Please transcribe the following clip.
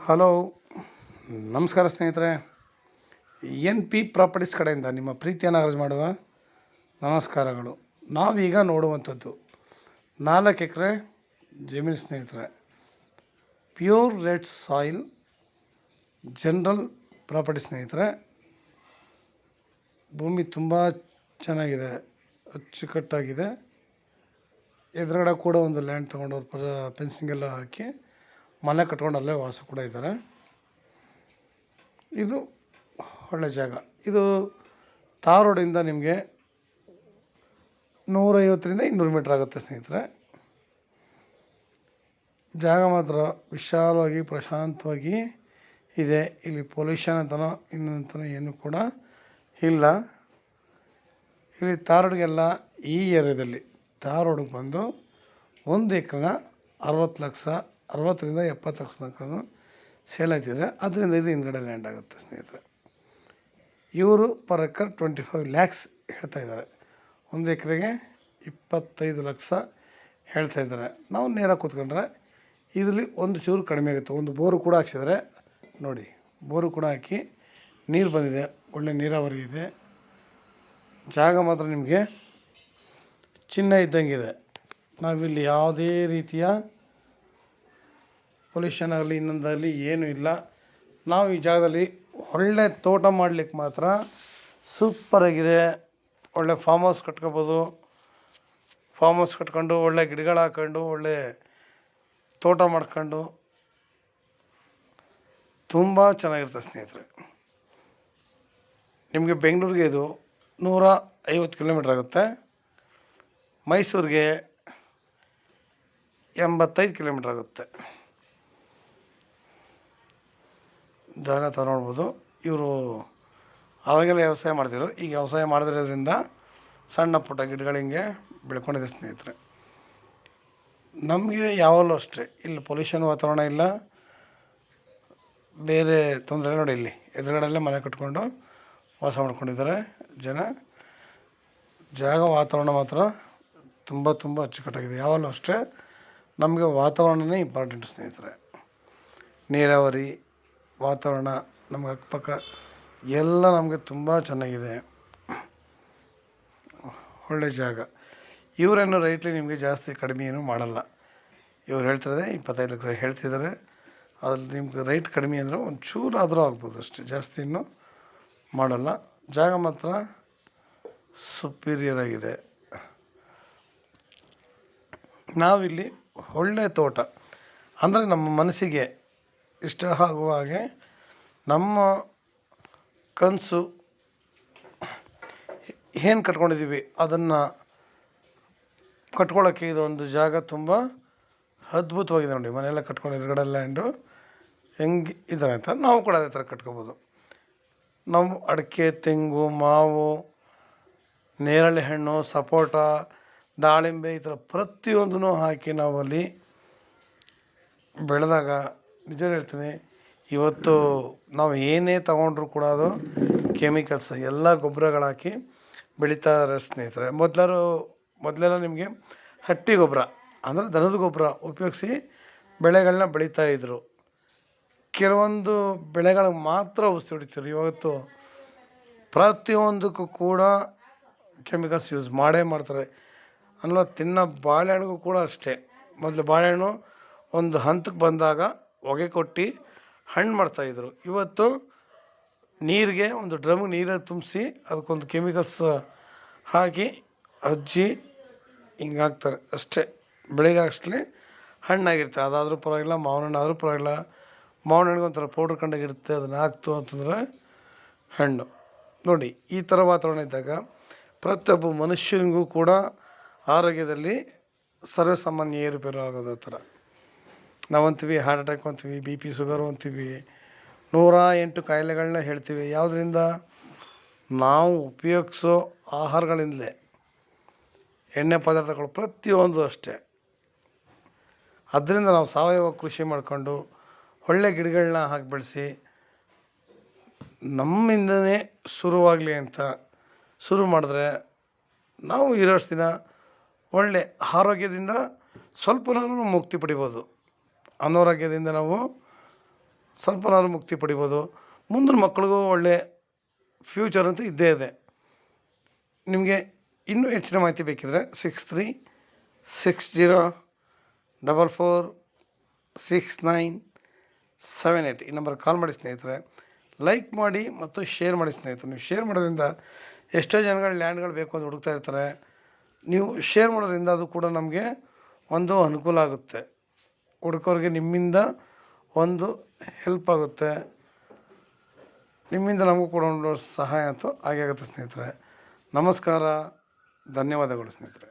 Hello, ನಮಸ್ಕಾರ ಸ್ನೇಹಿತರೆ. N P properties ಕಡೆಯಿಂದ ನಿಮ್ಮ ಪ್ರೀತಿಯನ್ನು ಅರ್ಜಿ ಮಾಡುವ ನಮಸ್ಕಾರಗಳು. ನಾವೀಗ ನೋಡುವಂಥದ್ದು 4 ಎಕರೆ ಜಮೀನು ಸ್ನೇಹಿತರೆ. Pure red soil general property ಸ್ನೇಹಿತರೆ. ಭೂಮಿ ತುಂಬ ಚೆನ್ನಾಗಿದೆ, ಅಚ್ಚುಕಟ್ಟಾಗಿದೆ. ಎದುರುಗಡೆ ಕೂಡ ಒಂದು ಲ್ಯಾಂಡ್ ತೊಗೊಂಡವ್ರು ಫೆನ್ಸಿಂಗ್ ಎಲ್ಲ ಹಾಕಿ ಮನೆ ಕಟ್ಕೊಂಡು ಅಲ್ಲೇ ವಾಸ ಕೂಡ ಇದ್ದಾರೆ. ಇದು ಒಳ್ಳೆ ಜಾಗ. ಇದು ತಾರ್ ರೋಡಿಂದ ನಿಮಗೆ 150ರಿಂದ 200 ಮೀಟ್ರ್ ಆಗುತ್ತೆ ಸ್ನೇಹಿತರೆ. ಜಾಗ ಮಾತ್ರ ವಿಶಾಲವಾಗಿ ಪ್ರಶಾಂತವಾಗಿ ಇದೆ. ಇಲ್ಲಿ ಪೊಲ್ಯೂಷನ್ ಅಂತನೋ ಇನ್ನಂತನೋ ಏನೂ ಕೂಡ ಇಲ್ಲ. ಇಲ್ಲಿ ತಾರ್ ರೋಡ್ಗೆಲ್ಲ ಈ ಏರಿಯಾದಲ್ಲಿ ತಾರ್ ರೋಡಿಗೆ ಬಂದು 1 ಎಕರೆನ 60 ಲಕ್ಷ, 60ರಿಂದ 70 ಲಕ್ಷ ತನಕ ಸೇಲ್ ಆಗ್ತಿದ್ರೆ ಅದರಿಂದ ಇದು ಹಿಂದ್ಗಡೆ ಲ್ಯಾಂಡ್ ಆಗುತ್ತೆ ಸ್ನೇಹಿತರೆ. ಇವರು ಪರ್ ಎಕರ್ 25 ಲ್ಯಾಕ್ಸ್ ಹೇಳ್ತಾಯಿದ್ದಾರೆ. 1 ಎಕರೆಗೆ 25 ಲಕ್ಷ ಹೇಳ್ತಾಯಿದ್ದಾರೆ. ನಾವು ನೇರಾಗಿ ಕೂತ್ಕೊಂಡ್ರೆ ಇದರಲ್ಲಿ ಒಂದು ಚೂರು ಕಡಿಮೆ ಆಗುತ್ತೆ. ಒಂದು ಬೋರು ಕೂಡ ಹಾಕ್ಸಿದ್ರೆ ನೋಡಿ, ಬೋರು ಕೂಡ ಹಾಕಿ ನೀರು ಬಂದಿದೆ, ಒಳ್ಳೆ ನೀರಾವರಿ ಇದೆ. ಜಾಗ ಮಾತ್ರ ನಿಮಗೆ ಚಿನ್ನ ಇದ್ದಂಗಿದೆ. ನಾವಿಲ್ಲಿ ಯಾವುದೇ ರೀತಿಯ ಪೊಲ್ಯೂಷನ್ ಆಗಲಿ ಇನ್ನೊಂದಾಗಲಿ ಏನೂ ಇಲ್ಲ. ನಾವು ಈ ಜಾಗದಲ್ಲಿ ಒಳ್ಳೆ ತೋಟ ಮಾಡಲಿಕ್ಕೆ ಮಾತ್ರ ಸೂಪರಾಗಿದೆ. ಒಳ್ಳೆ ಫಾರ್ಮ್ ಹೌಸ್ ಕಟ್ಕೋಬೋದು. ಫಾರ್ಮ್ ಹೌಸ್ ಕಟ್ಕೊಂಡು ಒಳ್ಳೆ ಗಿಡಗಳು ಹಾಕ್ಕೊಂಡು ಒಳ್ಳೆ ತೋಟ ಮಾಡ್ಕೊಂಡು ತುಂಬ ಚೆನ್ನಾಗಿರುತ್ತೆ ಸ್ನೇಹಿತರೆ. ನಿಮಗೆ ಬೆಂಗಳೂರಿಗೆ ಇದು 150 ಕಿಲೋಮೀಟ್ರ್ ಆಗುತ್ತೆ. ಮೈಸೂರಿಗೆ 85 ಕಿಲೋಮೀಟ್ರ್ ಆಗುತ್ತೆ. ಜಾಗ ತಗೊಳ್ಬೋದು. ಇವರು ಆವಾಗೆಲ್ಲ ವ್ಯವಸಾಯ ಮಾಡ್ತಿದ್ರು, ಈಗ ವ್ಯವಸಾಯ ಮಾಡದಿರೋದ್ರಿಂದ ಸಣ್ಣ ಪುಟ್ಟ ಗಿಡಗಳು ಹಿಂಗೆ ಬೆಳ್ಕೊಂಡಿದೆ ಸ್ನೇಹಿತರೆ. ನಮಗೆ ಯಾವಾಗಲೂ ಅಷ್ಟೇ, ಇಲ್ಲಿ ಪೊಲ್ಯೂಷನ್ ವಾತಾವರಣ ಇಲ್ಲ, ಬೇರೆ ತೊಂದರೆ ನೋಡಿ. ಇಲ್ಲಿ ಎದುರುಗಡೆಯಲ್ಲೇ ಮನೆ ಕಟ್ಕೊಂಡು ವಾಸ ಮಾಡ್ಕೊಂಡಿದ್ದಾರೆ ಜನ. ಜಾಗ ವಾತಾವರಣ ಮಾತ್ರ ತುಂಬ ಅಚ್ಚುಕಟ್ಟಾಗಿದೆ. ಯಾವಾಗಲೂ ಅಷ್ಟೇ ನಮಗೆ ವಾತಾವರಣನೇ ಇಂಪಾರ್ಟೆಂಟ್ ಸ್ನೇಹಿತರೆ. ನೀರಾವರಿ ವಾತಾವರಣ ನಮಗೆ ಅಕ್ಕಪಕ್ಕ ಎಲ್ಲ ನಮಗೆ ತುಂಬ ಚೆನ್ನಾಗಿದೆ. ಒಳ್ಳೆ ಜಾಗ. ಇವರೇನು ರೈಟ್ಲಿ ನಿಮಗೆ ಜಾಸ್ತಿ ಕಡಿಮೆ ಏನೂ ಮಾಡಲ್ಲ. ಇವ್ರು ಹೇಳ್ತಿರೋದೆ 25 ಲಕ್ಷ ಹೇಳ್ತಿದ್ದಾರೆ. ಅದ್ರಲ್ಲಿ ನಿಮ್ಗೆ ರೈಟ್ ಕಡಿಮೆ ಅಂದರೆ ಒಂದು ಚೂರು ಆದರೂ ಆಗ್ಬೋದು ಅಷ್ಟೇ, ಜಾಸ್ತಿ ಇನ್ನೂ ಮಾಡಲ್ಲ. ಜಾಗ ಮಾತ್ರ ಸುಪೀರಿಯರ್ ಆಗಿದೆ. ನಾವಿಲ್ಲಿ ಒಳ್ಳೆಯ ತೋಟ ಅಂದರೆ ನಮ್ಮ ಮನಸ್ಸಿಗೆ ಇಷ್ಟ ಆಗುವ ಹಾಗೆ ನಮ್ಮ ಕನಸು ಏನು ಕಟ್ಕೊಂಡಿದ್ದೀವಿ ಅದನ್ನು ಕಟ್ಕೊಳ್ಳೋಕ್ಕೆ ಇದೊಂದು ಜಾಗ ತುಂಬ ಅದ್ಭುತವಾಗಿದೆ. ನೋಡಿ, ಮನೆಯೆಲ್ಲ ಕಟ್ಕೊಂಡು ಎದುರುಗಡೆ ಲ್ಯಾಂಡು ಹೆಂಗೆ ಇದ್ದಾರೆ ಅಂತ ನಾವು ಕೂಡ ಅದೇ ಥರ ಕಟ್ಕೋಬೋದು. ನಾವು ಅಡಿಕೆ, ತೆಂಗು, ಮಾವು, ನೇರಳೆ ಹಣ್ಣು, ಸಪೋಟ, ದಾಳಿಂಬೆ ಈ ಥರ ಪ್ರತಿಯೊಂದೂ ಹಾಕಿ ನಾವು ಅಲ್ಲಿ ಬೆಳೆದಾಗ ನಿಜ ಹೇಳ್ತೀನಿ, ಇವತ್ತು ನಾವು ಏನೇ ತೊಗೊಂಡ್ರು ಕೂಡ ಅದು ಕೆಮಿಕಲ್ಸ್ ಎಲ್ಲ ಗೊಬ್ಬರಗಳು ಹಾಕಿ ಬೆಳೀತಾರೆ ಸ್ನೇಹಿತರೆ. ಮೊದಲೆಲ್ಲ ನಿಮಗೆ ಹಟ್ಟಿ ಗೊಬ್ಬರ ಅಂದರೆ ದನದ ಗೊಬ್ಬರ ಉಪಯೋಗಿಸಿ ಬೆಳೆಗಳನ್ನ ಬೆಳೀತಾಯಿದ್ರು. ಕೆಲವೊಂದು ಬೆಳೆಗಳಿಗೆ ಮಾತ್ರ ಔಷಧಿ ಹೊಡಿತಾರೆ. ಇವತ್ತು ಪ್ರತಿಯೊಂದಕ್ಕೂ ಕೂಡ ಕೆಮಿಕಲ್ಸ್ ಯೂಸ್ ಮಾಡ್ತಾರೆ. ಅನ್ನೋ ತಿನ್ನೋ ಬಾಳೆಹಣ್ಣಿಗೂ ಕೂಡ ಅಷ್ಟೇ. ಮೊದಲು ಬಾಳೆಹಣ್ಣು ಒಂದು ಹಂತಕ್ಕೆ ಬಂದಾಗ ಹೊಗೆ ಕೊಟ್ಟು ಹಣ್ಣು ಮಾಡ್ತಾಯಿದ್ರು. ಇವತ್ತು ನೀರಿಗೆ ಒಂದು ಡ್ರಮ್ಗೆ ನೀರಲ್ಲಿ ತುಂಬಿಸಿ ಅದಕ್ಕೊಂದು ಕೆಮಿಕಲ್ಸ್ ಹಾಕಿ ಹಚ್ಚಿ ಹಿಂಗೆ ಹಾಕ್ತಾರೆ ಅಷ್ಟೇ. ಬೆಳಿಗ್ಗೆ ಅಷ್ಟೇ ಹಣ್ಣಾಗಿರುತ್ತೆ. ಅದಾದರೂ ಪರವಾಗಿಲ್ಲ, ಮಾವಿನ ಹಣ್ಣು ಆದರೂ ಪರವಾಗಿಲ್ಲ. ಮಾವಿನ ಹಣ್ಣಿಗೆ ಒಂಥರ ಪೌಡ್ರ್ ಕಂಡಾಗಿರುತ್ತೆ, ಅದನ್ನು ಹಾಕ್ತು ಅಂತಂದರೆ ಹಣ್ಣು. ನೋಡಿ, ಈ ಥರ ವಾತಾವರಣ ಇದ್ದಾಗ ಪ್ರತಿಯೊಬ್ಬ ಮನುಷ್ಯನಿಗೂ ಕೂಡ ಆರೋಗ್ಯದಲ್ಲಿ ಸರ್ವಸಾಮಾನ್ಯ ಏರುಪೇರು ಆಗೋದು ಥರ. ನಾವು ಅಂತೀವಿ ಹಾರ್ಟ್ ಅಟ್ಯಾಕ್ ಅಂತೀವಿ, BP ಶುಗರು ಅಂತೀವಿ, 108 ಕಾಯಿಲೆಗಳನ್ನ ಹೇಳ್ತೀವಿ. ಯಾವುದರಿಂದ? ನಾವು ಉಪಯೋಗಿಸೋ ಆಹಾರಗಳಿಂದಲೇ. ಎಣ್ಣೆ ಪದಾರ್ಥಗಳು ಪ್ರತಿಯೊಂದು ಅಷ್ಟೇ. ಅದರಿಂದ ನಾವು ಸಾವಯವ ಕೃಷಿ ಮಾಡಿಕೊಂಡು ಒಳ್ಳೆ ಗಿಡಗಳನ್ನ ಹಾಕಿ ಬೆಳೆಸಿ ನಮ್ಮಿಂದನೇ ಶುರುವಾಗಲಿ ಅಂತ ಶುರು ಮಾಡಿದ್ರೆ ನಾವು ಇರೋಷ್ಟು ದಿನ ಒಳ್ಳೆ ಆರೋಗ್ಯದಿಂದ ಸ್ವಲ್ಪನಾದ್ರೂ ಮುಕ್ತಿ ಪಡಿಬೋದು. ಅನಾರೋಗ್ಯದಿಂದ ನಾವು ಸ್ವಲ್ಪನಾದ್ರು ಮುಕ್ತಿ ಪಡಿಬೋದು. ಮುಂದಿನ ಮಕ್ಳಿಗೂ ಒಳ್ಳೆ ಫ್ಯೂಚರ್ ಅಂತೂ ಇದ್ದೇ ಇದೆ. ನಿಮಗೆ ಇನ್ನೂ ಹೆಚ್ಚಿನ ಮಾಹಿತಿ ಬೇಕಿದ್ದರೆ 6360446978 ಈ ನಂಬರ್ಗೆ ಕಾಲ್ ಮಾಡಿ ಸ್ನೇಹಿತರೆ. ಲೈಕ್ ಮಾಡಿ ಮತ್ತು ಶೇರ್ ಮಾಡಿ ಸ್ನೇಹಿತರೆ. ನೀವು ಶೇರ್ ಮಾಡೋದ್ರಿಂದ ಎಷ್ಟೋ ಜನಗಳು ಲ್ಯಾಂಡ್ಗಳು ಬೇಕು ಅಂತ ಹುಡುಕ್ತಾ ಇರ್ತಾರೆ. ನೀವು ಶೇರ್ ಮಾಡೋದ್ರಿಂದ ಅದು ಕೂಡ ನಮಗೆ ಒಂದು ಅನುಕೂಲ ಆಗುತ್ತೆ. ಹುಡುಕೋರಿಗೆ ನಿಮ್ಮಿಂದ ಒಂದು ಹೆಲ್ಪ್ ಆಗುತ್ತೆ. ನಿಮ್ಮಿಂದ ನಮಗೂ ಕೂಡ ಒಂದು ಸಹಾಯ ಅಂತೂ ಆಗೇ ಆಗುತ್ತೆ ಸ್ನೇಹಿತರೆ. ನಮಸ್ಕಾರ, ಧನ್ಯವಾದಗಳು ಸ್ನೇಹಿತರೆ.